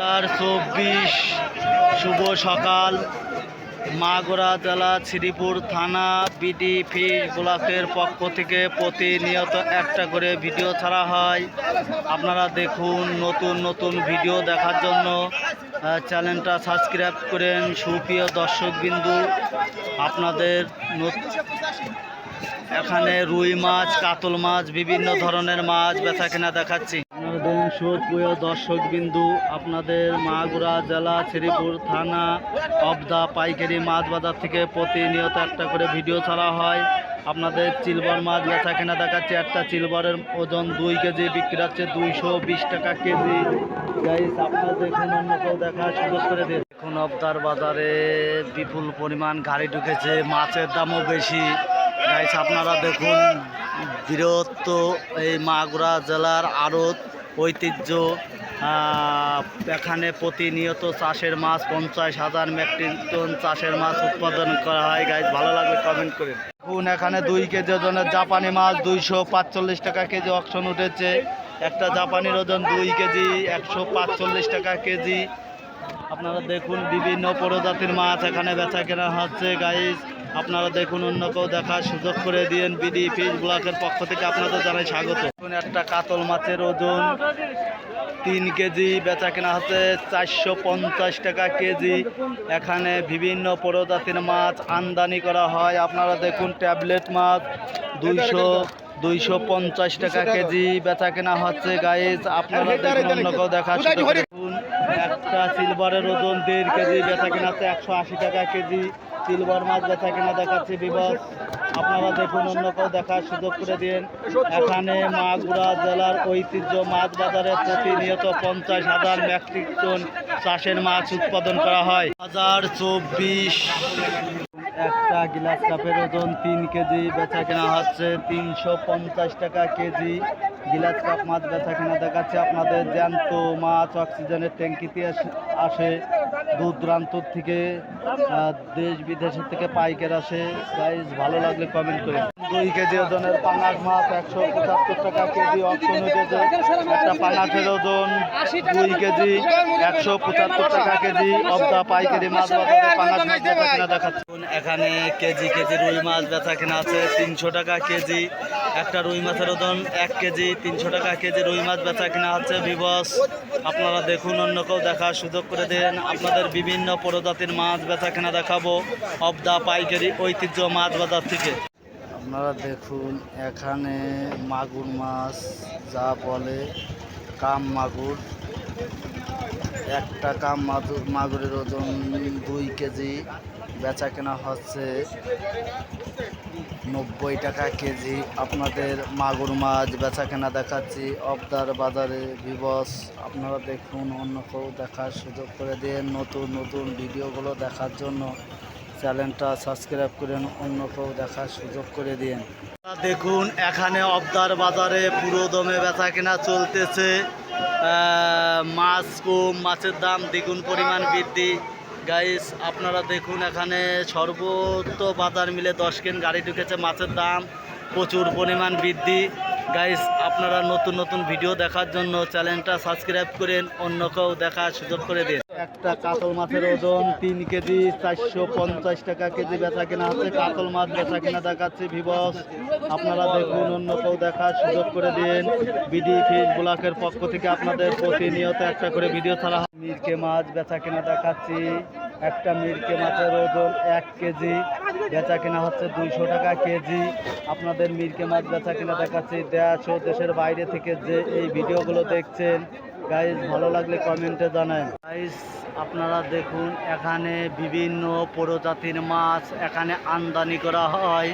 2024 শুভ সকাল। মাগুরা জেলা শ্রীপুর থানা বিডি ফিশ ব্লকের পক্ষ থেকে প্রতিনিয়ত একটা করে ভিডিও ছাড়া হয়। আপনারা দেখুন, নতুন নতুন ভিডিও দেখার জন্য চ্যানেলটা সাবস্ক্রাইব করেন। সুপ্রিয় দর্শকবিন্দু, আপনাদের এখানে রুই মাছ, কাতল মাছ, বিভিন্ন ধরনের মাছ বেচা কেনা দেখাচ্ছি। সুপ্রিয় দর্শকবিন্দু, আপনাদের মাগুরা জেলা শ্রীপুর থানা অবদা পাইকারি মাছ বাজার থেকে প্রতিনিয়ত একটা করে ভিডিও ছাড়া হয়। আপনাদের চিলবর মাছ বেচা কেনা দেখাচ্ছে। একটা চিলবরের ওজন 2 কেজি, বিক্রি হচ্ছে 220 টাকা কেজি। গাইস, আপনারা দেখুন, অন্য কেউ দেখার সুযোগ করে দিন। এখন অবদার বাজারে বিপুল পরিমাণ গাড়ি ঢুকেছে, মাছের দামও বেশি। গাইস, আপনারা দেখুন, বৃহত্ত এই মাগুরা জেলার আড়ত ঐতিহ্য। এখানে প্রতিনিয়ত চাষের মাছ 50,000 মেট্রিক টন চাষের মাছ উৎপাদন করা হয়। গাইস, ভালো লাগলে কমেন্ট করেন। দেখুন, এখানে 2 কেজি ওজনের জাপানি মাছ 245 টাকা কেজি অকশন উঠেছে। একটা জাপানির ওজন 2 কেজি, 145 টাকা কেজি। আপনারা দেখুন, বিভিন্ন প্রজাতির মাছ এখানে বেচা কেনা হচ্ছে। গাইস, আপনারা দেখুন, অন্য কেউ দেখার সুযোগ করে দিন। বিডি ফিশ ব্লকের পক্ষ থেকে আপনাদের জানাই স্বাগত। একটা কাতল মাছের ওজন 3 কেজি, বেচা কেনা হচ্ছে 450 টাকা কেজি। এখানে বিভিন্ন প্রজাতির মাছ আমদানি করা হয়। আপনারা দেখুন, ট্যাবলেট মাছ 250 টাকা কেজি বেচা কেনা হচ্ছে। গাইস, আপনারা দেখুন, অন্য কেউ দেখার সুযোগ করে দিন। একটা সিলভারের ওজন 1.5 কেজি, বেচা কেনা হচ্ছে 180 টাকা কেজি। সিলভার মাছ বেচা কেনা দেখাচ্ছে বিভাগ। আপনারা দেখুন, অন্য কেউ দেখার সুযোগ করে দিন। এখানে মাগুরা জেলার ঐতিহ্য মাছ বাজারে প্রতিনিয়ত 50,000 মেট্রিক টন চাষের মাছ উৎপাদন করা হয়। 2024 একটা গ্লাস কাপের ওজন 3 কেজি, বেচা কেনা হচ্ছে 350 টাকা কেজি। গ্লাস কাপ মাছ বেচা কেনা দেখাচ্ছে। আপনাদের জ্যান্ত মাছ অক্সিজেনের ট্যাঙ্কিতে আসে দূর দূরান্ত থেকে, দেশ বিদেশের থেকে পাইকার আসে। গাইস, ভালো লাগলে কমেন্ট করে। 2 কেজি ওজনের পাঙাশ মাছ 175 টাকা কেজি অকশন উঠেছে। একটা পাঙাশের ওজন 2 কেজি, 175 টাকা কেজি। অবদা পাইকারি মাছ বাজারে পাঙাশ মাছ বেচা কেনা দেখাচ্ছে। এখানে কেজি কেজি রুই মাছ বেচা কেনা আছে 300 টাকা কেজি। একটা রুই মাছের ওজন 1 কেজি, 300 টাকা কেজি রুই মাছ বেচা কেনা হচ্ছে বিবস। আপনারা দেখুন, অন্য কেউ দেখার সুযোগ করে দেন। আপনাদের বিভিন্ন প্রজাতির মাছ বেচা কেনা দেখাবো অবদা পাইকারি ঐতিহ্য মাছ বাজার থেকে। আপনারা দেখুন, এখানে মাগুর মাছ, যা বলে কাম মাগুর। একটা কাম মাগুরের ওজন 2 কেজি, বেচা কেনা হচ্ছে 90 টাকা কেজি। আপনাদের মাগুর মাছ বেচা কেনা দেখাচ্ছি অবদার বাজারে বিবস। আপনারা দেখুন, অন্য কেউ দেখার সুযোগ করে দিন। নতুন নতুন ভিডিওগুলো দেখার জন্য চ্যানেলটা সাবস্ক্রাইব করেন, অন্য কেউ দেখার সুযোগ করে দিন। দেখুন, এখানে অবদার বাজারে পুরো দমে বেচা কেনা চলতেছে। মাছ কম, মাছের দাম দ্বিগুণ পরিমাণ বৃদ্ধি। গাইস, আপনারা দেখুন, এখানে সর্বত্র বাজার মিলে 10 কেন গাড়ি ঢুকেছে। মাছের দাম প্রচুর পরিমাণ বৃদ্ধি। গাইস, আপনারা নতুন নতুন ভিডিও দেখার জন্য চ্যানেলটা সাবস্ক্রাইব করেন, অন্য কেউ দেখার সুযোগ করে দিন। একটা কাতল মাছের ওজন 3 কেজি, 450 টাকা কেজি বেচা কেনা হচ্ছে। কাতল মাছ বেচা কেনা দেখাচ্ছে ভিবস। আপনারা দেখুন, অন্য কেউ দেখার সুযোগ করে দিন। বিডি ফিশ ব্লকের পক্ষ থেকে আপনাদের প্রতিনিয়ত একটা করে ভিডিও ছাড়া হয়। মিরকে মাছ বেচা কেনা দেখাচ্ছি। একটা মিরকে মাছের ওজন 1 কেজি, বেচা কেনা হচ্ছে 200 টাকা কেজি। আপনাদের মিরকে মাছ বেচা কেনা দেখাচ্ছি। দেশ ও দেশের বাইরে থেকে যে এই ভিডিওগুলো দেখছেন, গাইস, ভালো লাগলে কমেন্টে জানান। গাইস, আপনারা দেখুন, এখানে বিভিন্ন প্রজাতির মাছ এখানে আমদানি করা হয়।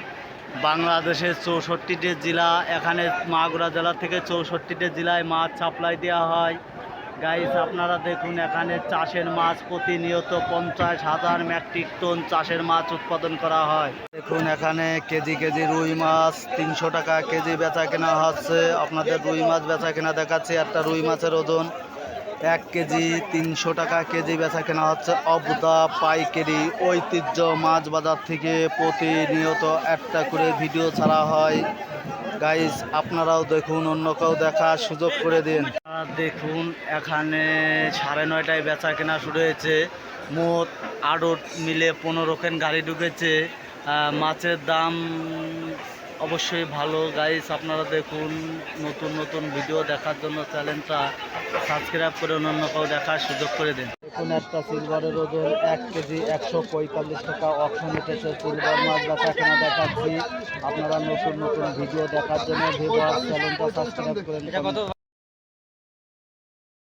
বাংলাদেশের 64টি জেলা, এখানে মাগুরা জেলা থেকে 64টি জেলায় মাছ সাপ্লাই দেওয়া হয়। গাইস, আপনারা দেখুন, এখানে চাষের মাছ প্রতিনিয়ত 50,000 মেট্রিক টন চাষের মাছ উৎপাদন করা হয়। দেখুন, এখানে কেজি কেজি রুই মাছ 300 টাকা কেজি বেচা কেনা হচ্ছে। আপনাদের রুই মাছ বেচা কেনা দেখাচ্ছে। একটা রুই মাছের ওজন 1 কেজি, 300 টাকা কেজি বেচা কেনা হচ্ছে। অবদা পাইকারি ঐতিহ্য মাছ বাজার থেকে প্রতিনিয়ত একটা করে ভিডিও ছাড়া হয়। গাইস, আপনারাও দেখুন, অন্য কেউ দেখার সুযোগ করে দিন। দেখুন এখানে 9:30টায় বেচা কেনা শুরু হয়েছে। মোট আড়ত মিলে 15খান গাড়ি ঢুকেছে। মাছের দাম অবশ্যই ভালো গাইস, আপনারা দেখুন। নতুন নতুন ভিডিও দেখার জন্য চ্যানেলটা সাবস্ক্রাইব করে অন্যান্য কেউ দেখার সুযোগ করে দিন। দেখুন একটা সিলভারের ওজন 1 কেজি 145 টাকা অপশন উঠেছে। সিলভার মাছ বেচা কেনা দেখাচ্ছি। আপনারা নতুন নতুন ভিডিও দেখার জন্য ভিউয়ার্স চ্যানেলটা সাবস্ক্রাইব করেন।